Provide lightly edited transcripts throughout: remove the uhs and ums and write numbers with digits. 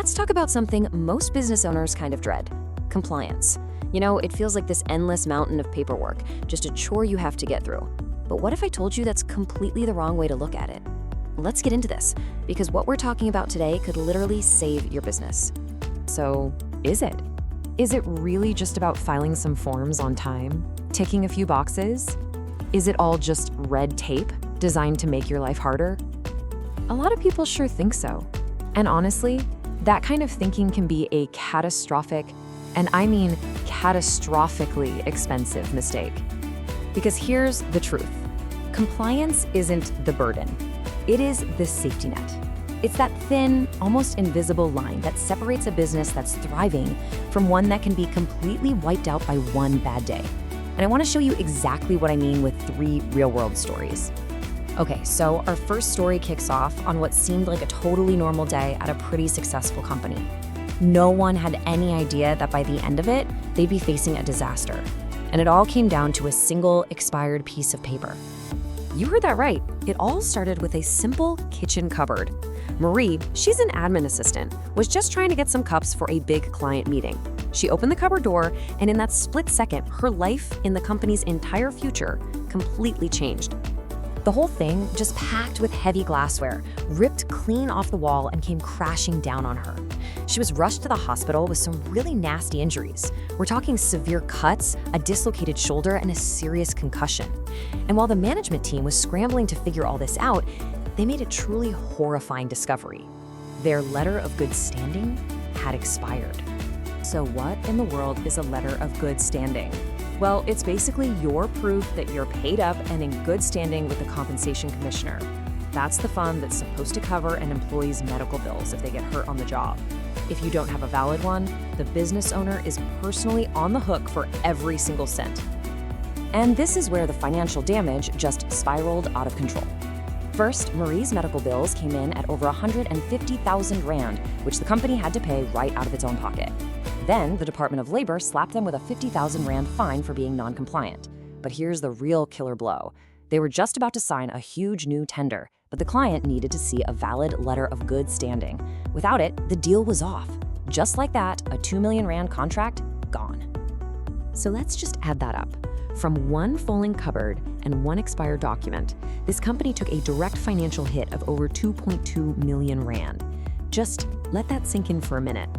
Let's talk about something most business owners kind of dread: compliance. You know, it feels like this endless mountain of paperwork, just a chore you have to get through. But what if I told you that's completely the wrong way to look at it? Let's get into this, because what we're talking about today could literally save your business. So, is it? Is it really just about filing some forms on time, ticking a few boxes? Is it all just red tape designed to make your life harder? A lot of people sure think so. And honestly, that kind of thinking can be a catastrophic, and I mean catastrophically expensive mistake. Because here's the truth. Compliance isn't the burden. It is the safety net. It's that thin, almost invisible line that separates a business that's thriving from one that can be completely wiped out by one bad day. And I want to show you exactly what I mean with 3 real-world stories. Okay, so our first story kicks off on what seemed like a totally normal day at a pretty successful company. No one had any idea that by the end of it, they'd be facing a disaster. And it all came down to a single expired piece of paper. You heard that right. It all started with a simple kitchen cupboard. Marie, she's an admin assistant, was just trying to get some cups for a big client meeting. She opened the cupboard door, and in that split second, her life in the company's entire future completely changed. The whole thing just packed with heavy glassware, ripped clean off the wall and came crashing down on her. She was rushed to the hospital with some really nasty injuries. We're talking severe cuts, a dislocated shoulder, and a serious concussion. And while the management team was scrambling to figure all this out, they made a truly horrifying discovery. Their letter of good standing had expired. So what in the world is a letter of good standing? Well, it's basically your proof that you're paid up and in good standing with the compensation commissioner. That's the fund that's supposed to cover an employee's medical bills if they get hurt on the job. If you don't have a valid one, the business owner is personally on the hook for every single cent. And this is where the financial damage just spiraled out of control. First, Marie's medical bills came in at over 150,000 Rand, which the company had to pay right out of its own pocket. Then, the Department of Labor slapped them with a 50,000 Rand fine for being non-compliant. But here's the real killer blow. They were just about to sign a huge new tender, but the client needed to see a valid letter of good standing. Without it, the deal was off. Just like that, a 2 million Rand contract, gone. So let's just add that up. From one falling cupboard and one expired document, this company took a direct financial hit of over 2.2 million Rand. Just let that sink in for a minute.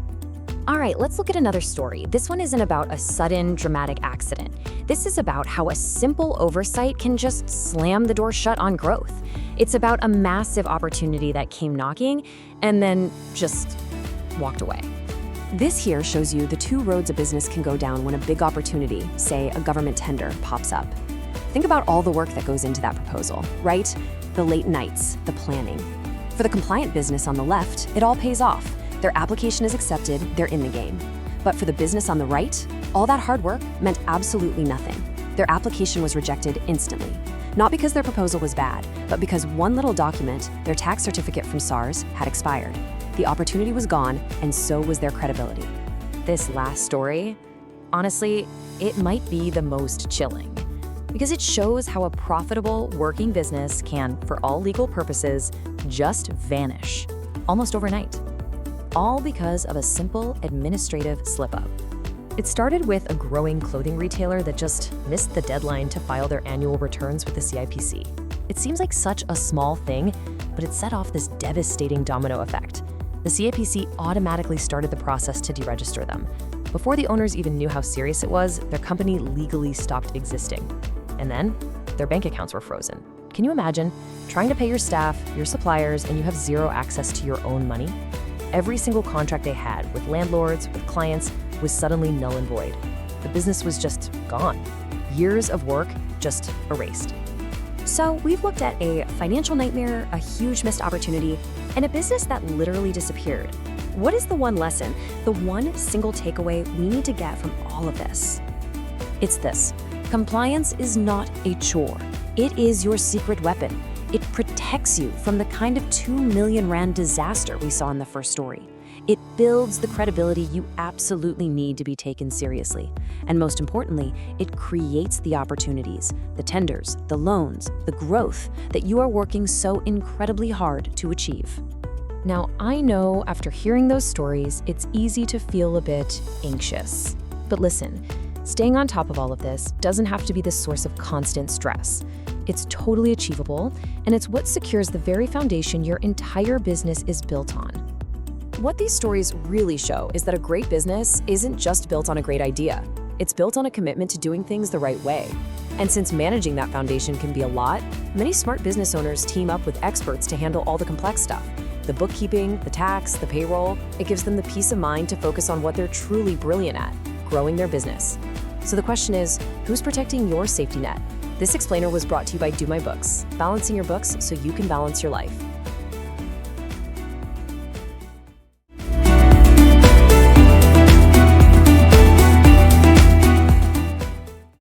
All right, let's look at another story. This one isn't about a sudden, dramatic accident. This is about how a simple oversight can just slam the door shut on growth. It's about a massive opportunity that came knocking and then just walked away. This here shows you the 2 roads a business can go down when a big opportunity, say a government tender, pops up. Think about all the work that goes into that proposal, right? The late nights, the planning. For the compliant business on the left, it all pays off. Their application is accepted, they're in the game. But for the business on the right, all that hard work meant absolutely nothing. Their application was rejected instantly. Not because their proposal was bad, but because one little document, their tax certificate from SARS, had expired. The opportunity was gone, and so was their credibility. This last story, honestly, it might be the most chilling, because it shows how a profitable working business can, for all legal purposes, just vanish, almost overnight. All because of a simple administrative slip-up. It started with a growing clothing retailer that just missed the deadline to file their annual returns with the CIPC. It seems like such a small thing, but it set off this devastating domino effect. The CIPC automatically started the process to deregister them. Before the owners even knew how serious it was, their company legally stopped existing. And then, their bank accounts were frozen. Can you imagine trying to pay your staff, your suppliers, and you have zero access to your own money? Every single contract they had with landlords, with clients, was suddenly null and void. The business was just gone. Years of work just erased. So we've looked at a financial nightmare, a huge missed opportunity, and a business that literally disappeared. What is the one lesson, the one single takeaway we need to get from all of this? It's this: compliance is not a chore. It is your secret weapon. It protects you from the kind of 2 million Rand disaster we saw in the first story. It builds the credibility you absolutely need to be taken seriously. And most importantly, it creates the opportunities, the tenders, the loans, the growth that you are working so incredibly hard to achieve. Now, I know after hearing those stories, it's easy to feel a bit anxious. But listen, staying on top of all of this doesn't have to be the source of constant stress. It's totally achievable, and it's what secures the very foundation your entire business is built on. What these stories really show is that a great business isn't just built on a great idea. It's built on a commitment to doing things the right way. And since managing that foundation can be a lot, many smart business owners team up with experts to handle all the complex stuff. The bookkeeping, the tax, the payroll. It gives them the peace of mind to focus on what they're truly brilliant at, growing their business. So the question is, who's protecting your safety net? This explainer was brought to you by Do My Books, balancing your books so you can balance your life.